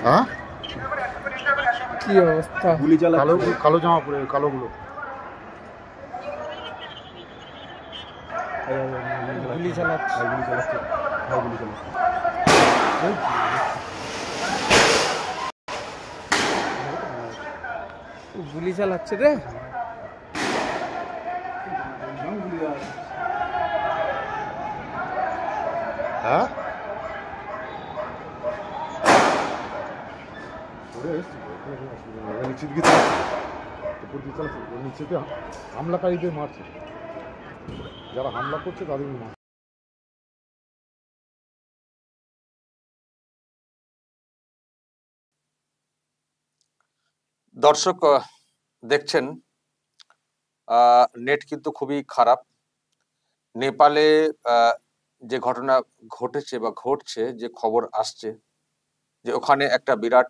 হ্যাঁ, কি অবস্থা? গুলি কালো চালাচ্ছে। কালো জামা পরে, কালোগুলো। গুলি চালাচ্ছে। ভাই গুলি চালাচ্ছে, ভাই গুলি চালাচ্ছে। গুলি চালাচ্ছে রে। হ্যাঁ, নিচের দিকে চালাচ্ছে, উপর দিকে চালাচ্ছে, নিচেতে হামলাকারীদের মারছে, যারা হামলা করছে তাদের মারছে। দর্শক দেখছেন নেট কিন্তু খুবই খারাপ। নেপালে যে ঘটনা ঘটেছে বা ঘটছে, যে খবর আসছে যে ওখানে একটা বিরাট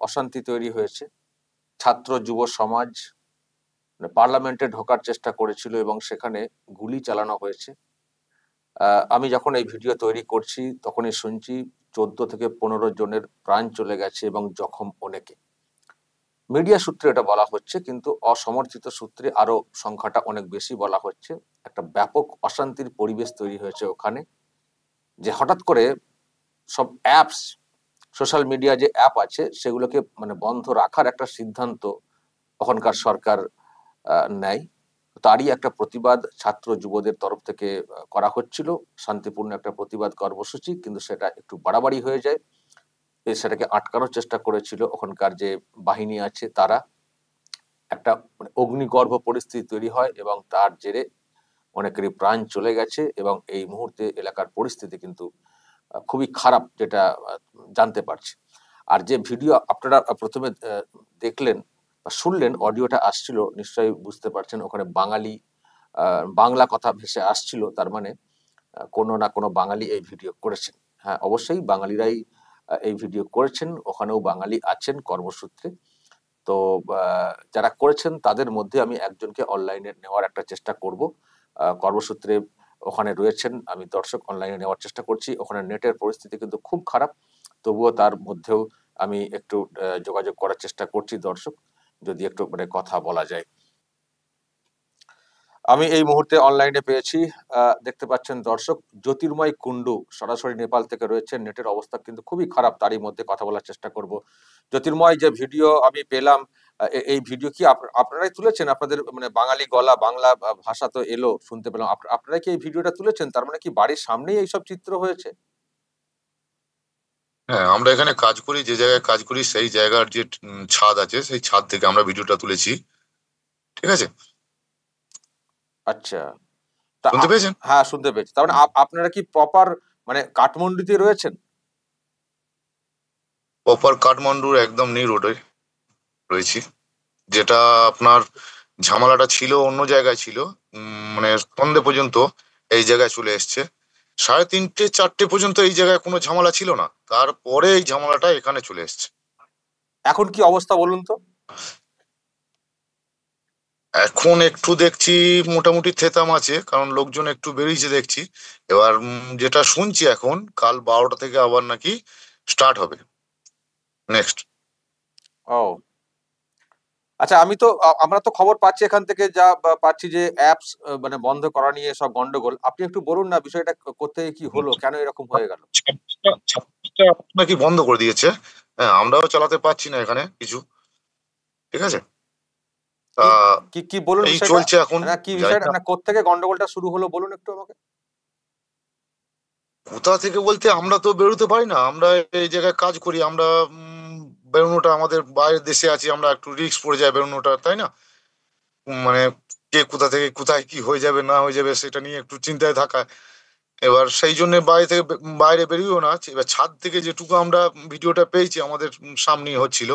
অশান্তি তৈরি হয়েছে। ছাত্র যুব সমাজ পার্লামেন্টে ঢোকার চেষ্টা করেছিল এবং সেখানে গুলি চালানো হয়েছে। আমি যখন এই ভিডিও তৈরি করছি তখনই শুনছি 14 থেকে 15 জনের প্রাণ চলে গেছে এবং জখম অনেকে। মিডিয়া সূত্রে এটা বলা হচ্ছে, কিন্তু অসমর্থিত সূত্রে আরো সংখ্যাটা অনেক বেশি বলা হচ্ছে। একটা ব্যাপক অশান্তির পরিবেশ তৈরি হয়েছে ওখানে, যে হঠাৎ করে সব অ্যাপস, সোশ্যাল মিডিয়া যে অ্যাপ আছে সেগুলোকে মানে বন্ধ রাখার একটা সিদ্ধান্ত ওখানকার সরকার নেয়। তারই একটা প্রতিবাদ ছাত্র যুবদের তরফ থেকে করা হচ্ছিল, শান্তিপূর্ণ একটা প্রতিবাদ কর্মসূচি, কিন্তু সেটা একটু বাড়াবাড়ি হয়ে যায়। সেটাকে আটকানোর চেষ্টা করেছিল ওখানকার যে বাহিনী আছে তারা। একটা মানে অগ্নিগর্ভ পরিস্থিতি তৈরি হয় এবং তার জেরে অনেকেরই প্রাণ চলে গেছে এবং এই মুহূর্তে এলাকার পরিস্থিতি কিন্তু খুবই খারাপ, যেটা জানতে পারছি। আর যে ভিডিও আপনারা প্রথমে দেখলেন বা শুনলেন, অডিওটা আসছিল, নিশ্চয়ই বুঝতে পারছেন ওখানে বাঙালি বাংলা কথা ভেসে আসছিল। তার মানে কোনো না কোনো বাঙালি এই ভিডিও করেছেন। হ্যাঁ, অবশ্যই বাঙালিরাই এই ভিডিও করেছেন, ওখানেও বাঙালি আছেন কর্মসূত্রে। তো যারা করেছেন তাদের মধ্যে আমি একজনকে অনলাইনে নেওয়ার একটা চেষ্টা করব। কর্মসূত্রে ওখানে রয়েছেন, আমি দর্শক অনলাইনে নেওয়ার চেষ্টা করছি। ওখানে নেটের পরিস্থিতি কিন্তু খুব খারাপ, তবুও তার মধ্যেও আমি একটু যোগাযোগ করার চেষ্টা করছি দর্শক, যদি একটু মানে কথা বলা যায়। আমি এই মুহূর্তে অনলাইনে পেয়েছি, দেখতে পাচ্ছেন দর্শক, জ্যোতির্ময় কুন্ডু সরাসরি নেপাল থেকে রয়েছে। নেটের অবস্থা কিন্তু খুবই খারাপ, তারই মধ্যে কথা বলার চেষ্টা করব। জ্যোতির্ময়, যে ভিডিও আমি পেলাম, এই ভিডিও কি আপনারাই তুলেছেন? আপনাদের মানে বাঙালি গলা, বাংলা ভাষা তো এলো, শুনতে পেলাম। আপনারাই কি এই ভিডিওটা তুলেছেন? তার মানে কি বাড়ির সামনেই এইসব চিত্র হয়েছে? হ্যাঁ, আমরা এখানে কাজ করি, যে জায়গায় কাজ করি সেই জায়গার যে ছাদ আছে, সেই ছাদ থেকে আমরা ভিডিওটা তুলেছি। ঠিক আছে, আচ্ছা, তা শুনতে পেয়েছেন? হ্যাঁ, শুনতে পেয়েছি। তার মানে আপনারা কি প্রপার মানে কাঠমান্ডুতে রয়েছেন? প্রপার কাঠমান্ডুর একদম নিউ রোডে রয়েছি। যেটা আপনার ঝামেলাটা ছিল অন্য জায়গায় ছিল, মানে সন্ধে পর্যন্ত এই জায়গায় চলে এসছে। 3:30 4টে পর্যন্ত এই জায়গায় কোনো ঝামেলা ছিল না, তারপরে এই ঝামেলাটা এখানে চলে এসছে। এখন কি অবস্থা বলুন তো? এখন একটু দেখছি মোটামুটি থেতাম আছে, কারণ লোকজন একটু বেরিয়েছে দেখছি। এবার যেটা শুনছি এখন কাল 12টা থেকে আবার নাকি স্টার্ট হবে নেক্সট। ও আচ্ছা, আমি তো আমরা তো খবর পাচ্ছি এখান থেকে, যা পাচ্ছি যে অ্যাপস মানে বন্ধ করা নিয়ে সব গন্ডগোল। আপনি একটু বলুন না বিষয়টা, কোথায় কি হলো, কেন এরকম হয়ে গেল? 26টা নাকি বন্ধ করে দিয়েছে। হ্যাঁ, আমরাও চালাতে পারছি না এখানে কিছু। ঠিক আছে, তা কি কি কি বলুন এই বিষয়টা, চলছে এখন। না কি জানি বিষয়টা, না না কোত্থেকে গন্ডগোলটা শুরু হলো, বলুন একটু আমাকে। কোথা থেকে বলতে, আমরা তো বেরোতে পারি না, আমরা এই জায়গায় কাজ করি। আমরা বেরোনোটা আমাদের বাইরের দেশে আছি, আমরা একটু রিস্ক পড়ে যায় বেরোনোটা, তাই না? মানে কে কোথা থেকে কোথায় কি হয়ে যাবে না হয়ে যাবে সেটা নিয়ে একটু চিন্তায় থাকা। এবার সেই জন্য বাইরে থেকে বাইরে বেরিয়েও না। এবার ছাদ থেকে যেটুকু আমরা ভিডিওটা পেয়েছি, আমাদের সামনেই হচ্ছিল,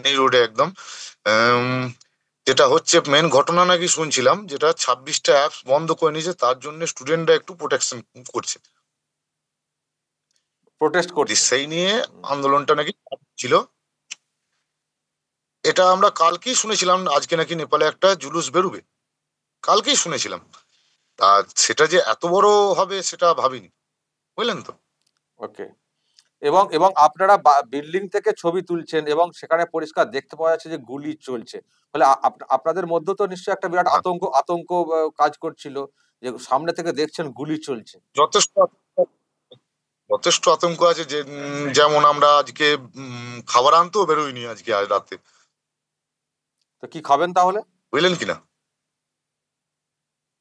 নেই রোডে একদম। আম, যেটা হচ্ছে মেন ঘটনা নাকি শুনছিলাম, যেটা 26টা অ্যাপস বন্ধ করে নিয়েছে, তার জন্য স্টুডেন্টরা একটু প্রোটেকশন করছে। প্রোটেস্ট করছে? সেই নিয়ে আন্দোলনটা নাকি ছিল। এটা আমরা কালকেই শুনেছিলাম, আজকে নাকি নেপালে একটা জুলুস বেরোবে, কালকেই শুনেছিলাম। তা সেটা যে এত বড় হবে সেটা ভাবিনি, বুঝলেন তো। ওকে, এবং এবং আপনারা বিল্ডিং থেকে ছবি তুলছেন এবং সেখানে পরিষ্কার দেখতে পাওয়া যাচ্ছে যে গুলি চলছে। ফলে আপনাদের মধ্যে তো নিশ্চয়ই একটা বিরাট হ্যাঁ, আতঙ্ক কাজ করছিল যে সামনে থেকে দেখছেন গুলি চলছে। যথেষ্ট যথেষ্ট আতঙ্ক আছে, যে যেমন আমরা আজকে খাবার আনতেও বেরোইনি আজকে আজ রাতে, তো কি খাবেন তাহলে? বুঝলেন কিনা।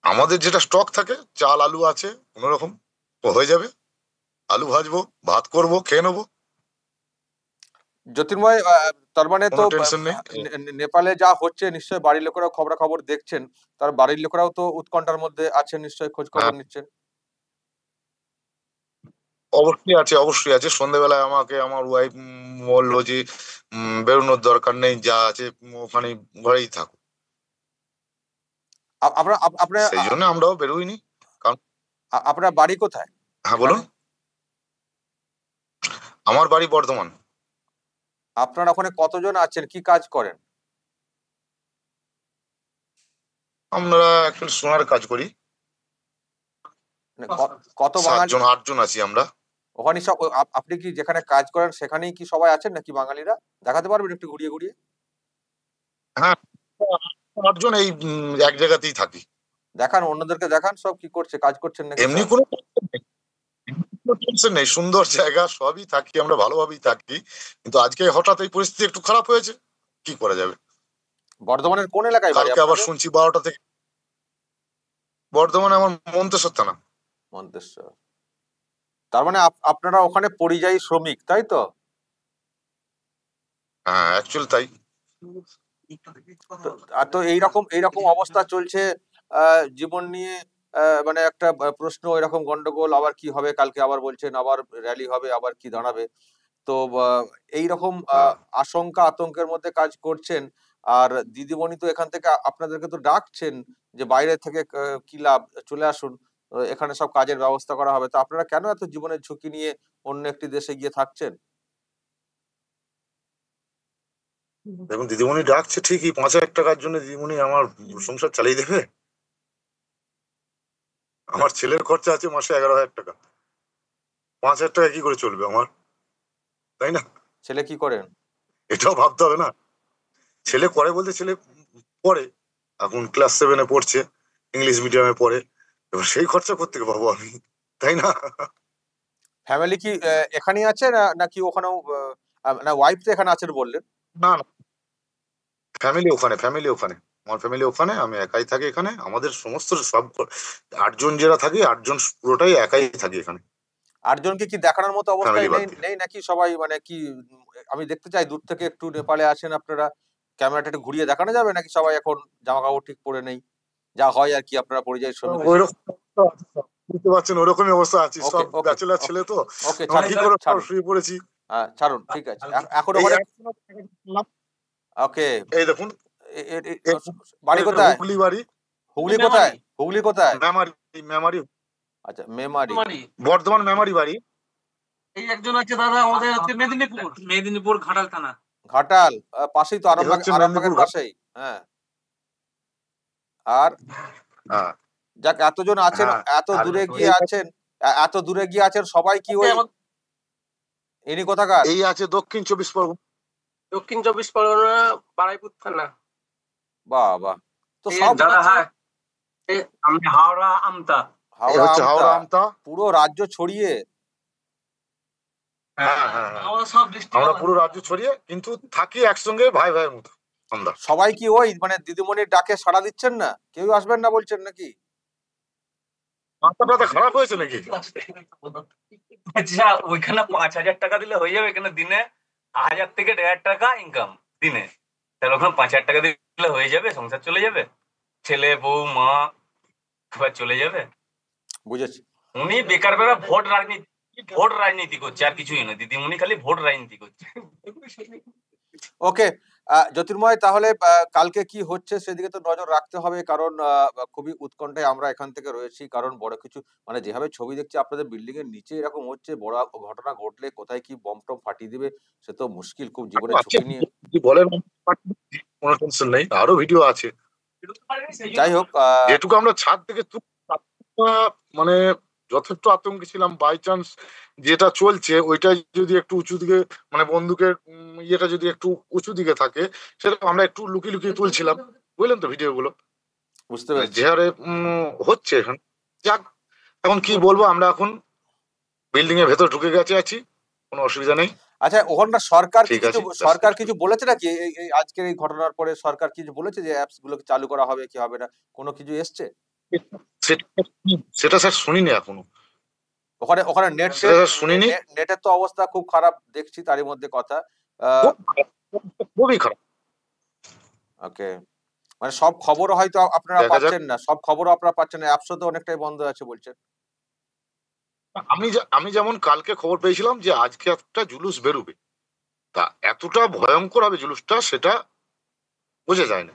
আমাদের যেটা স্টক থাকে, চাল আলু আছে কোনো রকম, তো হয়ে যাবে, আলু ভাজবো, ভাত করবো, খেয়ে নেবো, জ্যোতির্ময়, তার মানে তো কোনো টেনশন নেই। নেপালে যা হচ্ছে নিশ্চয়ই বাড়ির লোকেরাও খবরাখবর দেখছেন, তার বাড়ির লোকেরাও তো উৎকণ্ঠার মধ্যে আছেন, নিশ্চয়ই খোঁজ খবর হ্যাঁ, নিচ্ছেন। অবশ্যই আছে। সন্ধ্যেবেলায় আমাকে আমার ওয়াইফ বললো যে বেরোনোর দরকার নেই, যা আছে ওখানে ঘরেই থাকো। আপনার আপনার সেই জন্য আমরাও বেরোইনি। কারণ আপনার বাড়ি কোথায়? হ্যাঁ বলুন। আমার বাড়ি বর্ধমান। আপনারা ওখানে কতজন আছেন, কি কাজ করেন? আমরা অ্যাকচুয়ালি সোনার কাজ করি। মানে কত বাঙালি? 8 জন আছি আমরা ওখানে সব। আপনি কি যেখানে কাজ করেন সেখানেই কি সবাই আছেন নাকি বাঙালিরা? দেখাতে পারবেন একটু ঘুরিয়ে ঘুরিয়ে? হ্যাঁ, 8 জন এই এক জায়গাতেই থাকি। দেখান, অন্যদেরকে দেখান সব কি করছে, কাজ করছেন নাকি এমনি সব? কোনো টেনশন নেই, সুন্দর জায়গা, সবই থাকি আমরা, ভালোভাবেই থাকি। কিন্তু আজকে হঠাৎ এই পরিস্থিতি একটু খারাপ হয়েছে, কি করা যাবে। বর্ধমানের কোন এলাকায় বাড়ি কালকে আবার আপনাদের? শুনছি 12টা থেকে। বর্ধমানে আমার মন্তেশ্বর থানা। মন্তেশ্বর। তার মানে আপনারা ওখানে পরিযায়ী শ্রমিক, তাই তো? হ্যাঁ, অ্যাকচুয়ালি তাই। তো এইরকম অবস্থা চলছে, জীবন নিয়ে মানে একটা প্রশ্ন, এরকম গন্ডগোল, আবার কি হবে কালকে, আবার বলছেন আবার র্যালি হবে, আবার কি দাঁড়াবে। তো এইরকম হ্যাঁ, আশঙ্কা আতঙ্কের মধ্যে কাজ করছেন। আর দিদিমণি তো এখান থেকে আপনাদেরকে তো ডাকছেন যে বাইরে থেকে কি লাভ, চলে আসুন, এখানে সব কাজের ব্যবস্থা করা হবে। তো আপনারা কেন এত জীবনের ঝুঁকি নিয়ে অন্য একটি দেশে গিয়ে থাকছেন? দেখুন, দিদিমণি ডাকছে ঠিকই, 5,000 টাকার জন্য দিদিমণি আমার সংসার চালিয়ে দেবে? আমার ছেলের খরচা আছে মাসে 11,000 টাকা, 5,000 টাকা কি করে চলবে আমার, তাই না? ছেলে কি করেন? এটাও ভাবতে হবে না। ছেলে করে বলতে, ছেলে পড়ে, এখন ক্লাস 7-এ পড়ছে, ইংলিশ মিডিয়ামে পড়ে। এবার সেই খরচা করতে পাবো আমি, তাই না? ফ্যামিলি কি এখানেই আছে নাকি ওখানেও? না, ওয়াইফ তো এখানে আছেন বললেন। না না, ফ্যামিলি ওখানে, আমার ফ্যামিলি ওখানে, আমি একাই থাকি এখানে। আমাদের সমস্ত সব 8 জন যারা থাকি, 8 জন পুরোটাই একাই থাকি এখানে। 8 জনকে কি দেখানোর মতো অবস্থায় ফ্যামিলি বাদ নেই দিয়ে। নেই নাকি সবাই, মানে কি? আমি দেখতে চাই দূর থেকে একটু, নেপালে আছেন আপনারা, ক্যামেরাটা একটু ঘুরিয়ে দেখানো যাবে নাকি সবাই এখন জামা কাপড় ঠিক পরে নেই, যা হয় আর কি, আপনারা পরিযায়ী শ্রমিক হিসেবে? ওইরকম বুঝতে পারছেন, ওরকমই অবস্থা আছে, ওকে, সব ওকে, ব্যাচেলার ছেলে তো। ওকে, আমরা কি করে ছাড়ুন, শুয়ে পড়েছি। হ্যাঁ ছাড়ুন, ঠিক আছে। এখন এই ওখানে, এখন ওকে। এই দেখুন, বাড়ি কোথায়? হুগলি বাড়ি। হুগলি কোথায়? হুগলি কোথায়? মেমারি, মেমারি, আচ্ছা, মেমারি। বর্ধমান মেমারি বাড়ি। এই একজন আছে দাদা, আমাদের হচ্ছে মেদিনীপুর ঘাটাল থানা। ঘাটাল পাশেই তো, এই হচ্ছে আরামবাগের মেদিনীপুর পাশেই। হ্যাঁ। আর হ্যাঁ, যাক, এতজন আছেন, হ্যাঁ, এত আর দূরে গিয়ে আছেন, এত দূরে গিয়ে আছেন, সবাই কি ওই ইনি কোথাকার? এই আছে দক্ষিণ 24 পরগনা। দক্ষিণ 24 পরগনা, বারাইপুর থানা। বাহ বাহ। তো এই সব দাদা, হ্যাঁ, আমি হাওড়া আমতা। এই হচ্ছে হাওড়া আমতা, আমতা। পুরো রাজ্য ছড়িয়ে। হ্যাঁ, হ্যাঁ, হ্যাঁ। আমরা সব ডিস্ট্রিক্ট, আমরা পুরো রাজ্য ছড়িয়ে কিন্তু থাকি একসঙ্গে, ভাই ভাইয়ের মতো আমরা। সবাই কি ওই মানে দিদিমণির ডাকে সাড়া দিচ্ছেন না? কেউ আসবেন না বলছেন নাকি? মাথা টাথা খারাপ হয়েছে নাকি? আচ্ছা, ওইখানে 5,000 টাকা দিলে হয়ে যাবে? এখানে দিনে 1,000 থেকে 1,500 টাকা ইনকাম দিনে। তাহলে ওখানে 5,000 টাকা দিলে হয়ে যাবে, সংসার চলে যাবে, ছেলে বউ মা সবাই চলে যাবে। বুঝেছি। উনি বেকার বেকার ভোট রাজনীতি করছে, আর কিছুই নয়। দিদিমণি খালি ভোট রাজনীতি করছে। ওকে, জ্যোতির্ময়, তাহলে কালকে কি হচ্ছে সেদিকে তো নজর রাখতে হবে, কারণ খুবই উৎকণ্ঠায় আমরা এখান থেকে রয়েছি। কারণ বড় কিছু, মানে যেভাবে ছবি দেখছি আপনাদের বিল্ডিং এর নিচে এরকম হচ্ছে, বড় ঘটনা ঘটলে কোথায় কি বম টম ফাটিয়ে দিবে সে তো মুশকিল, খুব জীবনের ঝুঁকি নিয়ে। কি বলেন, কোনো টেনশন নেই, আরো ভিডিও আছে। যাই হোক, যেটুকু আমরা ছাদ থেকে মানে যথেষ্ট আতঙ্কে ছিলাম, বাই চান্স যেটা চলছে ওইটা যদি একটু উঁচু দিকে, মানে বন্দুকের ইয়েটা যদি একটু উঁচু দিকে থাকে, সেটা আমরা একটু লুকিয়ে লুকিয়ে তুলছিলাম, বুঝলেন তো ভিডিওগুলো বুঝতে পেরেছি। যে হারে হচ্ছে এখন। যাক, এখন কি বলবো, আমরা এখন বিল্ডিং এর ভেতর ঢুকে গেছে আছি, কোনো অসুবিধা নেই। আচ্ছা, ওখানকার সরকার ঠিক কিছু আছে, সরকার কিছু বলেছে নাকি এই আজকের এই ঘটনার পরে সরকার কিছু বলেছে যে অ্যাপস গুলোকে চালু করা হবে কি হবে না, কোনো কিছু এসছে? সেটা স্যার শুনিনি এখনো, ওখানে ওখানে সেটা স্যার শুনিনি। নেটের তো অবস্থা খুব খারাপ দেখছি, তারই মধ্যে কথা। খুবই খারাপ। ওকে, মানে সব খবরও হয়তো আপনারা দেখা যাক। পাচ্ছেন না, সব খবরও আপনারা পাচ্ছেন না, অ্যাপসও তো অনেকটাই বন্ধ আছে বলছেন। আমি যেমন কালকে খবর পেয়েছিলাম যে আজকে একটা জুলুস বেরোবে, তা এতটা ভয়ঙ্কর হবে জুলুসটা সেটা বোঝা যায় না।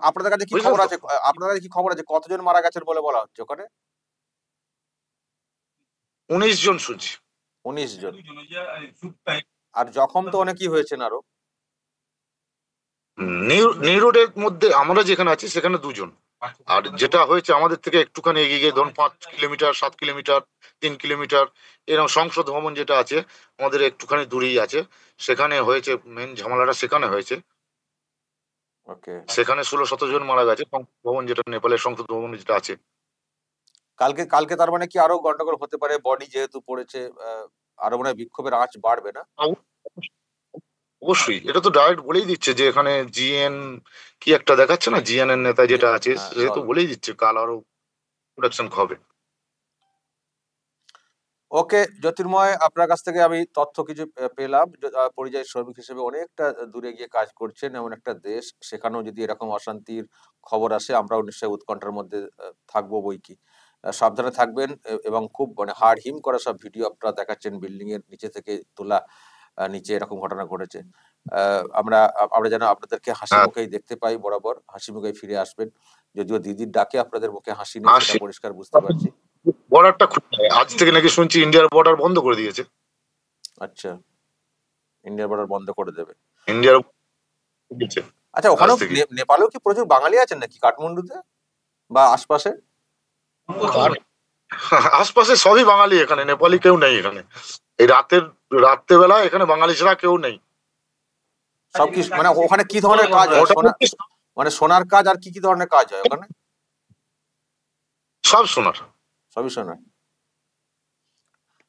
আপনাদের কাছে কি বুঝলেন খবর তো? আছে? আপনাদের কাছে কি খবর আছে কতজন মারা গেছেন বলে বলা হচ্ছে ওখানে? 19 জন শুনছি। 19 জন। আর জখম তো অনেকই হয়েছেন আরো। নিউ রোডের মধ্যে আমরা যেখানে আছি সেখানে 2 জন, আর যেটা হয়েছে আমাদের থেকে একটুখানি এগিয়ে গিয়ে ধরুন 5 কিলোমিটার, 7 কিলোমিটার, 3 কিলোমিটার এরকম সংসদ ভবন যেটা আছে আমাদের একটুখানি দূরেই আছে, সেখানে হয়েছে মেন ঝামেলাটা, সেখানে হয়েছে। ওকে, সেখানে 16-17 জন মারা গেছে সংসদ ভবন, যেটা নেপালের সংসদ ভবন যেটা আছে। কালকে কালকে তার মানে কি আরো গন্ডগোল হতে পারে? বডি যেহেতু পড়েছে, আরো মনে হয় বিক্ষোভের আঁচ বাড়বে না? অবশ্যই, এটা তো ডাইরেক্ট বলেই দিচ্ছে যে এখানে জিএন কি একটা দেখাচ্ছে না, জিএন এর নেতা যেটা আছে হ্যাঁ, সে তো বলেই দিচ্ছে কাল আরো প্রোডাকশন হবে। ওকে জ্যোতির্ময়, আপনার কাছ থেকে আমি তথ্য কিছু পেলাম। পরিযায়ী শ্রমিক হিসেবে অনেকটা দূরে গিয়ে কাজ করছেন এমন একটা দেশ, সেখানেও যদি এরকম অশান্তির খবর আসে আমরাও নিশ্চয়ই উৎকণ্ঠার মধ্যে থাকবো বই কি। সাবধানে থাকবেন এবং খুব মানে হাড় হিম করা সব ভিডিও আপনারা দেখাচ্ছেন বিল্ডিং এর নিচে থেকে তোলা, নিচে এরকম ঘটনা ঘটেছে। আমরা আমরা যেন আপনাদেরকে হাসি হ্যাঁ, মুখেই দেখতে পাই, বরাবর হাসি মুখেই ফিরে আসবেন। যদিও দিদির ডাকে আপনাদের মুখে হাসি নেই, আসি। সেটা পরিষ্কার বুঝতে পারছি। বর্ডারটা খুলে আজ থেকে নাকি শুনছি ইন্ডিয়ার বর্ডার বন্ধ করে দিয়েছে। আচ্ছা, ইন্ডিয়ার বর্ডার বন্ধ করে দেবে? ইন্ডিয়ার আচ্ছা, আজ ওখানেও থেকে নেপালেও কি প্রচুর বাঙালি আছেন নাকি কাঠমান্ডুতে বা আশপাশে? আশপাশে সবই বাঙালি, এখানে নেপালি কেউ নেই এখানে। এই রাত্রেবেলা এখানে বাঙালি ছাড়া কেউ নেই। সব কি মানে ওখানে কি ধরনের কাজ হয়? মোটামুটি মানে সোনার কাজ আর কি কি ধরনের কাজ হয় ওখানে? সব সোনার, সবই সোনার।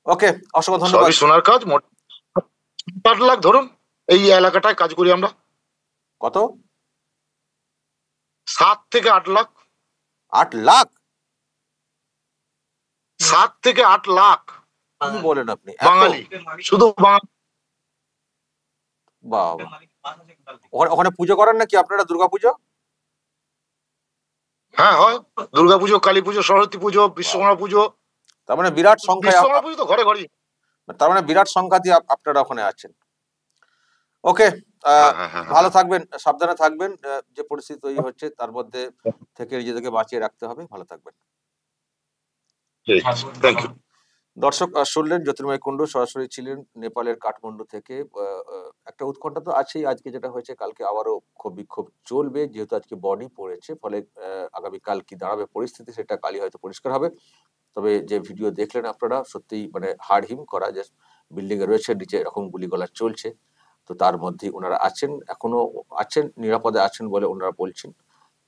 ওকে, অসংখ্য ধন্যবাদ। সবই সোনার কাজ। 8 লাখ ধরুন, এই এলাকাটায় কাজ করি আমরা। কত? 7 থেকে 8 লাখ। 8 লাখ? 7 থেকে 8 লাখ কি বলেন আপনি? বাঙালি, শুধু বাঙালি। বাবা, ওখানে পুজো করেন নাকি আপনারা, দুর্গাপুজো? হ্যাঁ হয়, দুর্গাপুজো, কালী পুজো, সরস্বতী পুজো, বিশ্বকর্মা পুজো। তার মানে বিরাট সংখ্যায়, বিশ্বকর্মা পুজো তো ঘরে ঘরে। তার মানে বিরাট সংখ্যা দিয়ে আপনারা ওখানে আছেন। ওকে, হ্যাঁ, ভালো থাকবেন, সাবধানে থাকবেন। যে পরিস্থিতি তৈরি হচ্ছে তার মধ্যে থেকে নিজেদেরকে বাঁচিয়ে রাখতে হবে। ভালো থাকবেন। Thank you. দর্শক শুনলেন, জ্যোতির্ময় কুণ্ডু সরাসরি ছিলেন নেপালের কাঠমান্ডু থেকে। একটা উৎকণ্ঠা তো আছেই, আজকে যেটা হয়েছে কালকে আবারও ক্ষোভ বিক্ষোভ চলবে, যেহেতু আজকে বডি পড়েছে, ফলে আগামীকাল কি দাঁড়াবে পরিস্থিতি সেটা কালই হয়তো পরিষ্কার হবে। তবে যে ভিডিও দেখলেন আপনারা, সত্যি মানে হাড় হিম করা, যে বিল্ডিং এ রয়েছে, নিচে এরকম গুলিগোলা চলছে, তো তার মধ্যেই ওনারা আছেন, এখনো আছেন, নিরাপদে আছেন বলে ওনারা বলছেন।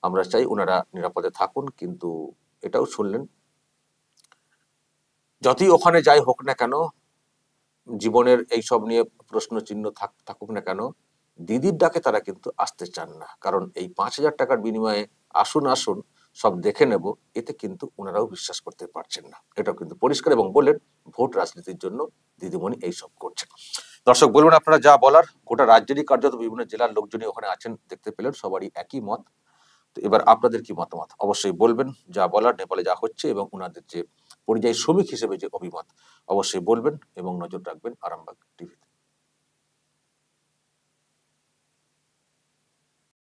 আমরা চাই ওনারা নিরাপদে থাকুন, কিন্তু এটাও শুনলেন যতই ওখানে যাই হোক না কেন, জীবনের এইসব নিয়ে প্রশ্ন চিহ্ন থাকুক না কেন, দিদির ডাকে তারা কিন্তু আসতে চান না, কারণ এই 5,000 টাকার বিনিময়ে আসুন আসুন সব দেখে নেব, এতে কিন্তু ওনারাও বিশ্বাস করতে পারছেন না। এটাও কিন্তু পরিষ্কার, এবং বললেন ভোট রাজনীতির জন্য দিদিমণি এইসব করছেন। দর্শক বলবেন আপনারা যা বলার, গোটা রাজ্যেরই কার্যত বিভিন্ন জেলার লোকজনই ওখানে আছেন, দেখতে পেলেন সবারই একই মত। তো এবার আপনাদের কি মতামত অবশ্যই বলবেন, যা বলার নেপালে যা হচ্ছে এবং ওনাদের যে পরিযায়ী শ্রমিক হিসেবে যে অভিমত অবশ্যই বলবেন, এবং নজর রাখবেন আরামবাগ টিভিতে।